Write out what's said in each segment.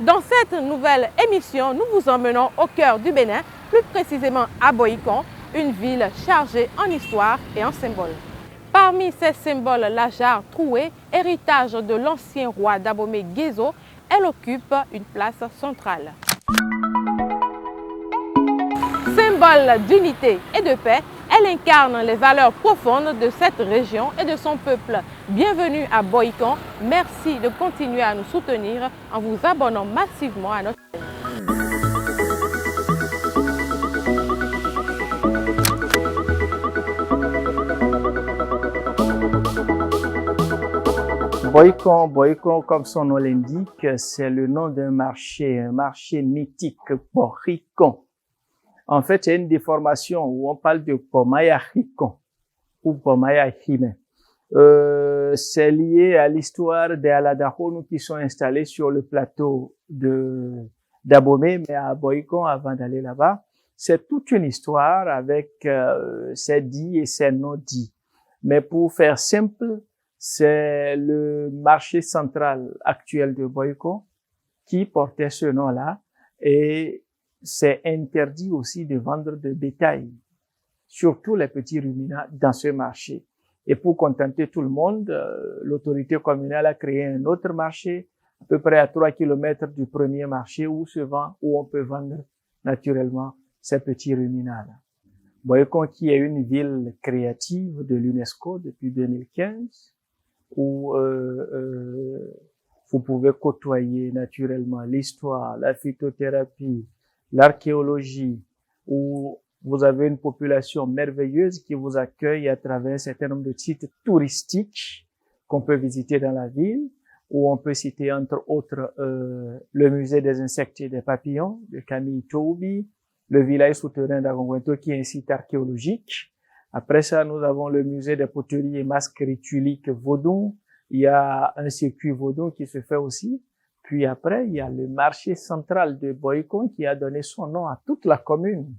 Dans cette nouvelle émission, nous vous emmenons au cœur du Bénin, plus précisément à Boïkon, une ville chargée en histoire et en symboles. Parmi ces symboles, la jarre trouée, héritage de l'ancien roi d'Abomey Guézo, elle occupe une place centrale. Symbole d'unité et de paix, elle incarne les valeurs profondes de cette région et de son peuple. Bienvenue à Boïkon. Merci de continuer à nous soutenir en vous abonnant massivement à notre chaîne. Boïkon, comme son nom l'indique, c'est le nom d'un marché, un marché mythique, Boïkon. En fait, il y a une déformation où on parle de Pomaya Hikon ou Pomaya Hime. C'est lié à l'histoire des Aladahonu qui sont installés sur le plateau d'Abomey, mais à Boïkon avant d'aller là-bas. C'est toute une histoire avec ses dits et ses non-dits. Mais pour faire simple, c'est le marché central actuel de Boïkon qui portait ce nom-là et c'est interdit aussi de vendre de bétail, surtout les petits ruminants, dans ce marché. Et pour contenter tout le monde, l'autorité communale a créé un autre marché, à peu près à 3 kilomètres du premier marché où on peut vendre naturellement ces petits ruminants-là. Boïkon, qui est une ville créative de l'UNESCO depuis 2015, où vous pouvez côtoyer naturellement l'histoire, la phytothérapie, l'archéologie, où vous avez une population merveilleuse qui vous accueille à travers un certain nombre de sites touristiques qu'on peut visiter dans la ville, où on peut citer entre autres le musée des insectes et des papillons de Camille Toubi, le village souterrain d'Agongwento qui est un site archéologique. Après ça, nous avons le musée des poteries et masques ritueliques Vaudon. Il y a un circuit Vaudon qui se fait aussi. Puis après, il y a le marché central de Boïkon qui a donné son nom à toute la commune.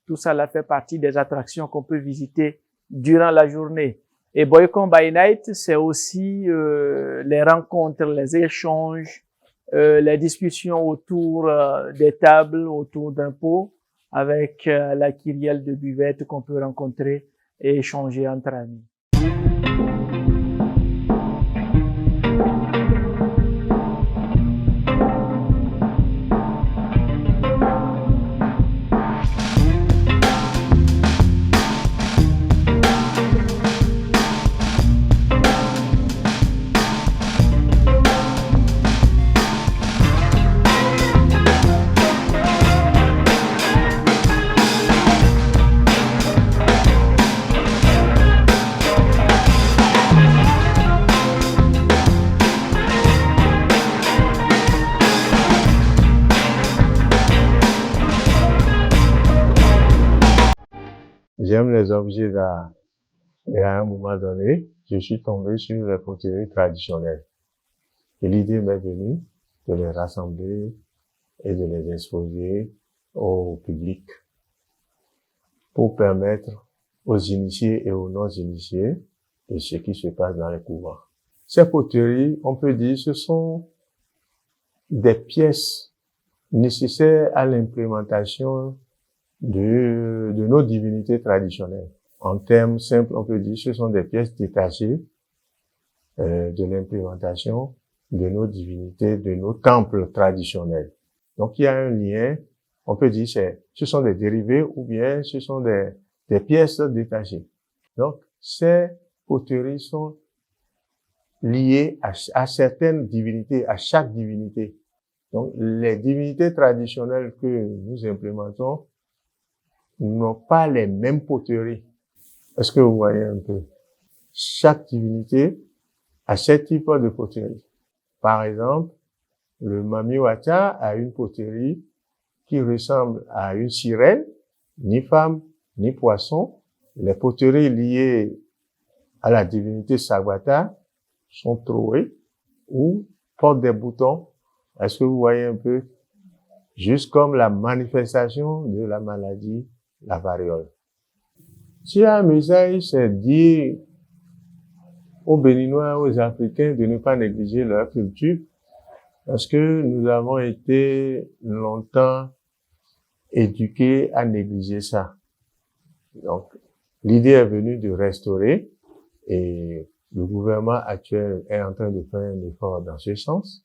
Tout ça là fait partie des attractions qu'on peut visiter durant la journée. Et Boïkon by Night, c'est aussi les rencontres, les échanges, les discussions autour des tables, autour d'un pot, avec la kyrielle de buvette qu'on peut rencontrer et échanger entre amis. J'aime les objets d'art. Et à un moment donné, je suis tombé sur les poteries traditionnelles. Et l'idée m'est venue de les rassembler et de les exposer au public pour permettre aux initiés et aux non-initiés de ce qui se passe dans les couvents. Ces poteries, on peut dire, ce sont des pièces nécessaires à l'implémentation de nos divinités traditionnelles. En termes simples, on peut dire que ce sont des pièces détachées de l'implémentation de nos divinités, de nos temples traditionnels. Donc il y a un lien, on peut dire ce sont des dérivés ou bien ce sont des pièces détachées. Donc ces poteries sont liées à certaines divinités, à chaque divinité. Donc les divinités traditionnelles que nous implémentons n'ont pas les mêmes poteries. Est-ce que vous voyez un peu? Chaque divinité a ce type de poterie. Par exemple, le Mamiwata a une poterie qui ressemble à une sirène, ni femme, ni poisson. Les poteries liées à la divinité Sagbata sont trouées ou portent des boutons. Est-ce que vous voyez un peu? Juste comme la manifestation de la maladie, la variole. Si un message, c'est dire aux Béninois, aux Africains de ne pas négliger leur culture, Parce que nous avons été longtemps éduqués à négliger ça. Donc, l'idée est venue de restaurer et le gouvernement actuel est en train de faire un effort dans ce sens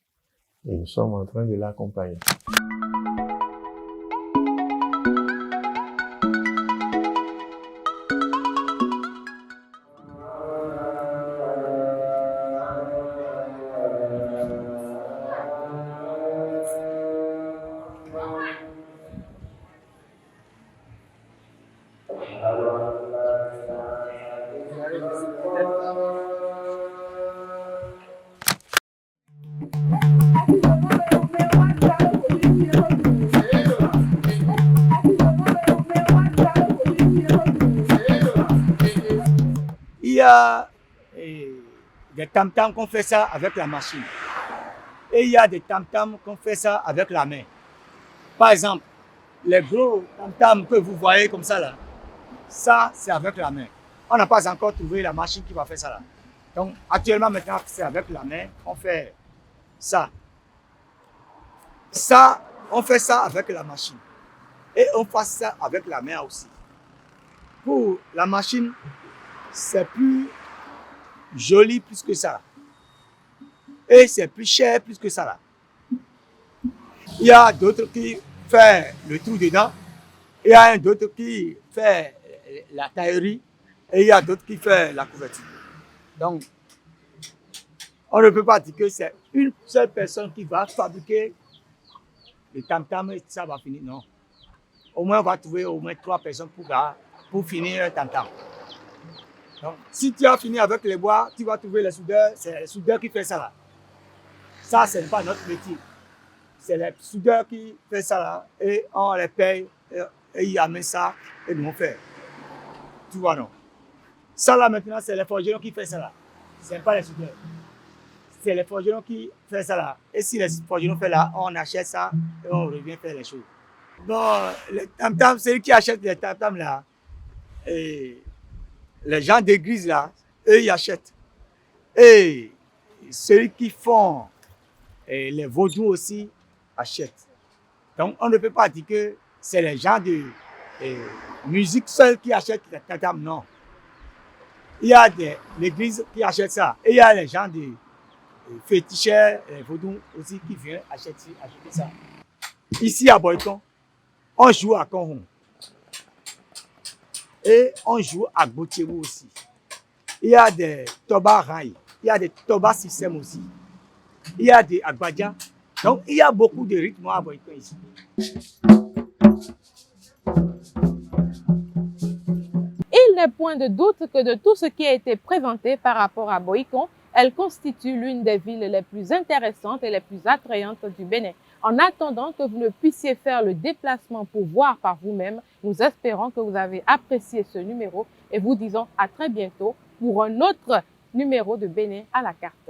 et nous sommes en train de l'accompagner. Il y a des tam-tams qu'on fait ça avec la machine. Et il y a des tam-tams qu'on fait ça avec la main. Par exemple, les gros tam-tams que vous voyez comme ça là, ça c'est avec la main. On n'a pas encore trouvé la machine qui va faire ça là. Donc actuellement maintenant c'est avec la main qu'on fait ça. Ça, on fait ça avec la machine. Et on fait ça avec la main aussi. Pour la machine, c'est plus joli plus que ça. Et c'est plus cher plus que ça là. Il y a d'autres qui font le trou dedans. Il y a un d'autre qui fait la taillerie. Et il y a d'autres qui font la couverture. Donc, on ne peut pas dire que c'est une seule personne qui va fabriquer le tam-tam et ça va finir. Non. Au moins, on va trouver au moins 3 personnes pour finir un tam-tam. Donc, si tu as fini avec les bois, tu vas trouver les soudeurs. C'est les soudeurs qui font ça là. Ça, ce n'est pas notre métier. C'est les soudeurs qui font ça là. Et on les paye. Et ils amènent ça et nous on fait. Tu vois, non? Ça là maintenant, c'est les forgerons qui font ça là. Ce n'est pas les soudeurs. C'est les forgerons qui font ça là. Et si les forgerons font là, on achète ça et on revient faire les choses. Bon, les tam-tams, c'est eux qui achètent les tam-tams là. Et les gens d'église là, eux ils achètent. Et ceux qui font les vaudous aussi achètent. Donc on ne peut pas dire que c'est les gens de musique seuls qui achètent les tam-tams, non. Il y a l'église qui achète ça. Et il y a les gens de féticheurs, les vaudous aussi qui viennent acheter ça. Ici à Boycon, on joue à Konhon. Et on joue à Gbotiébou aussi. Il y a des Toba Rai, il y a des Toba System aussi. Il y a des Agbadja. Donc il y a beaucoup de rythmes à Boycon ici. Il n'est point de doute que de tout ce qui a été présenté par rapport à Boycon, elle constitue l'une des villes les plus intéressantes et les plus attrayantes du Bénin. En attendant que vous ne puissiez faire le déplacement pour voir par vous-même, nous espérons que vous avez apprécié ce numéro et vous disons à très bientôt pour un autre numéro de Bénin à la carte.